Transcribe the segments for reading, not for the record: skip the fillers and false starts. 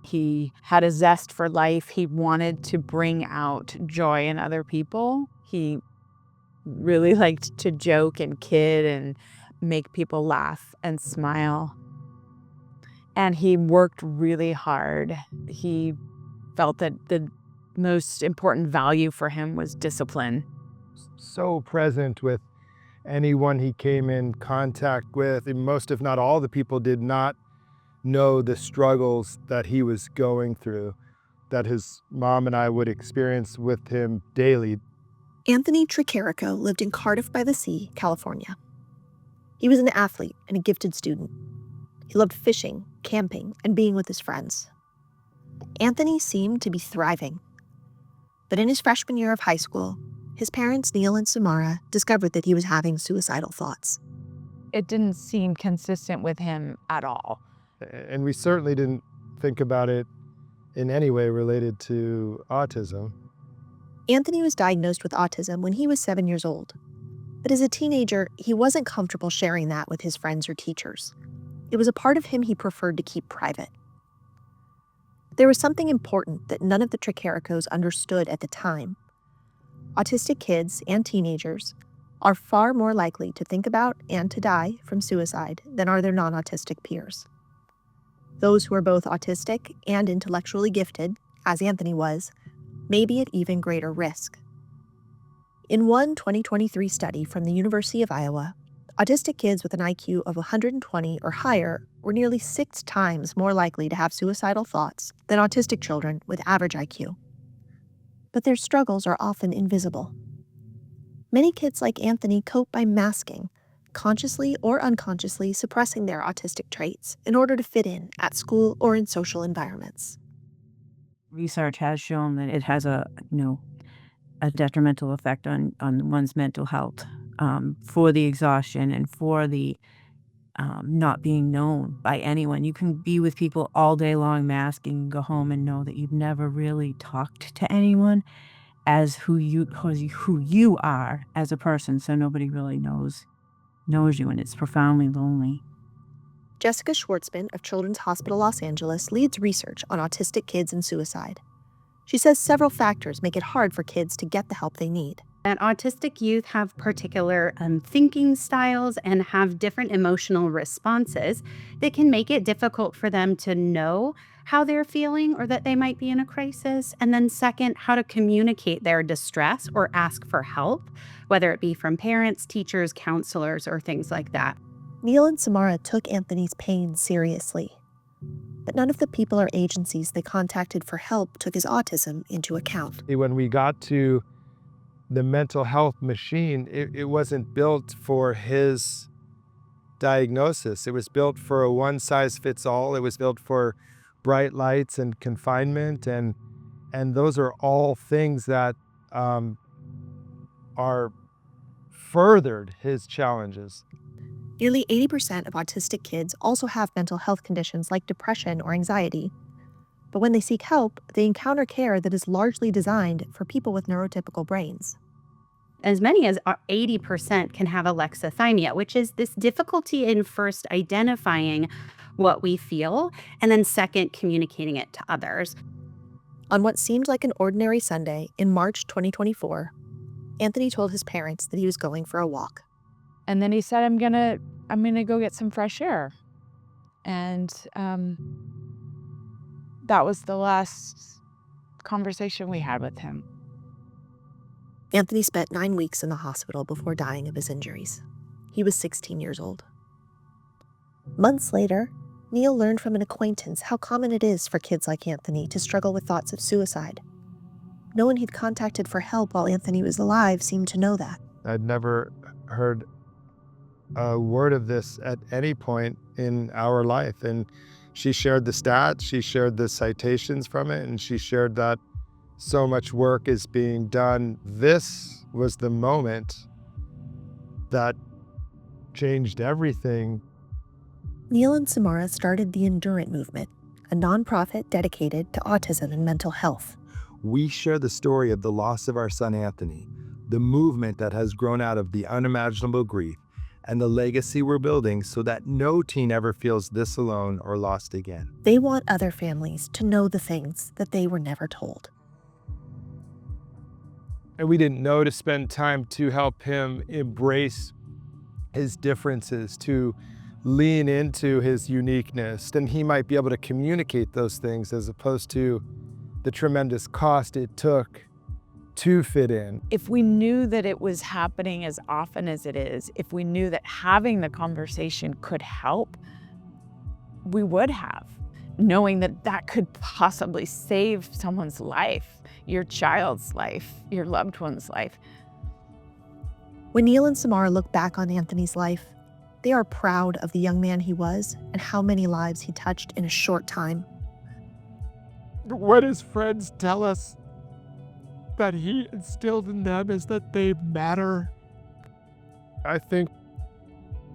He had a zest for life. He wanted to bring out joy in other people. He really liked to joke and kid and make people laugh and smile. And he worked really hard. He felt that the most important value for him was discipline. So present with anyone he came in contact with. And most, if not all, the people did not know the struggles that he was going through, that his mom and I would experience with him daily. Anthony Tricarico lived in Cardiff by the Sea, California. He was an athlete and a gifted student. He loved fishing, camping, and being with his friends. Anthony seemed to be thriving. But in his freshman year of high school, his parents, Neil and Samara, discovered that he was having suicidal thoughts. It didn't seem consistent with him at all. And we certainly didn't think about it in any way related to autism. Anthony was diagnosed with autism when he was 7 years old. But as a teenager, he wasn't comfortable sharing that with his friends or teachers. It was a part of him he preferred to keep private. There was something important that none of the Tricaricos understood at the time. Autistic kids and teenagers are far more likely to think about and to die from suicide than are their non-autistic peers. Those who are both autistic and intellectually gifted, as Anthony was, may be at even greater risk. In one 2023 study from the University of Iowa, autistic kids with an IQ of 120 or higher were nearly 6 times more likely to have suicidal thoughts than autistic children with average IQ. But their struggles are often invisible. Many kids like Anthony cope by masking, consciously or unconsciously suppressing their autistic traits in order to fit in at school or in social environments. Research has shown that it has a detrimental effect on one's mental health, for the exhaustion and for the not being known by anyone. You can be with people all day long masking and go home and know that you've never really talked to anyone as who you are as a person, so nobody really knows you, and it's profoundly lonely. Jessica Schwartzman of Children's Hospital Los Angeles leads research on autistic kids and suicide. She says several factors make it hard for kids to get the help they need. And autistic youth have particular thinking styles and have different emotional responses that can make it difficult for them to know how they're feeling or that they might be in a crisis. And then second, how to communicate their distress or ask for help, whether it be from parents, teachers, counselors, or things like that. Neil and Samara took Anthony's pain seriously, but none of the people or agencies they contacted for help took his autism into account. When we got to the mental health machine, it wasn't built for his diagnosis. It was built for a one-size-fits-all. It was built for bright lights and confinement, and those are all things that are furthered his challenges. Nearly 80% of autistic kids also have mental health conditions like depression or anxiety. But when they seek help, they encounter care that is largely designed for people with neurotypical brains. As many as 80% can have alexithymia, which is this difficulty in first identifying what we feel, and then second, communicating it to others. On what seemed like an ordinary Sunday in March 2024, Anthony told his parents that he was going for a walk. And then he said, I'm gonna go get some fresh air. And that was the last conversation we had with him. Anthony spent 9 weeks in the hospital before dying of his injuries. He was 16 years old. Months later, Neil learned from an acquaintance how common it is for kids like Anthony to struggle with thoughts of suicide. No one he'd contacted for help while Anthony was alive seemed to know that. I'd never heard a word of this at any point in our life. And she shared the stats, she shared the citations from it, and she shared that so much work is being done. This was the moment that changed everything. Neil and Samara started the ENDURANT movement, a nonprofit dedicated to autism and mental health. We share the story of the loss of our son Anthony, the movement that has grown out of the unimaginable grief, and the legacy we're building so that no teen ever feels this alone or lost again. They want other families to know the things that they were never told. And we didn't know to spend time to help him embrace his differences, to lean into his uniqueness. Then he might be able to communicate those things as opposed to the tremendous cost it took to fit in. If we knew that it was happening as often as it is, if we knew that having the conversation could help, we would have, knowing that that could possibly save someone's life, your child's life, your loved one's life. When Neil and Samara look back on Anthony's life, they are proud of the young man he was and how many lives he touched in a short time. What his friends tell us that he instilled in them is that they matter. I think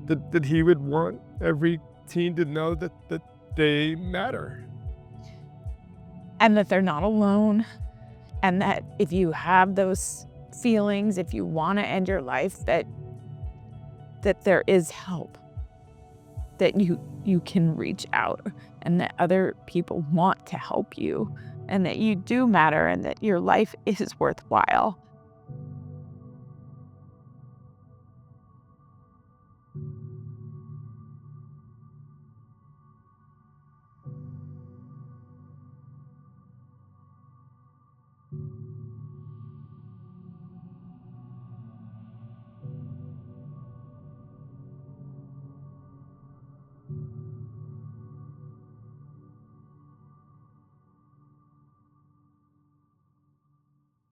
that he would want every teen to know that they matter. And that they're not alone. And that if you have those feelings, if you want to end your life, that there is help. That you can reach out and that other people want to help you and that you do matter and that your life is worthwhile.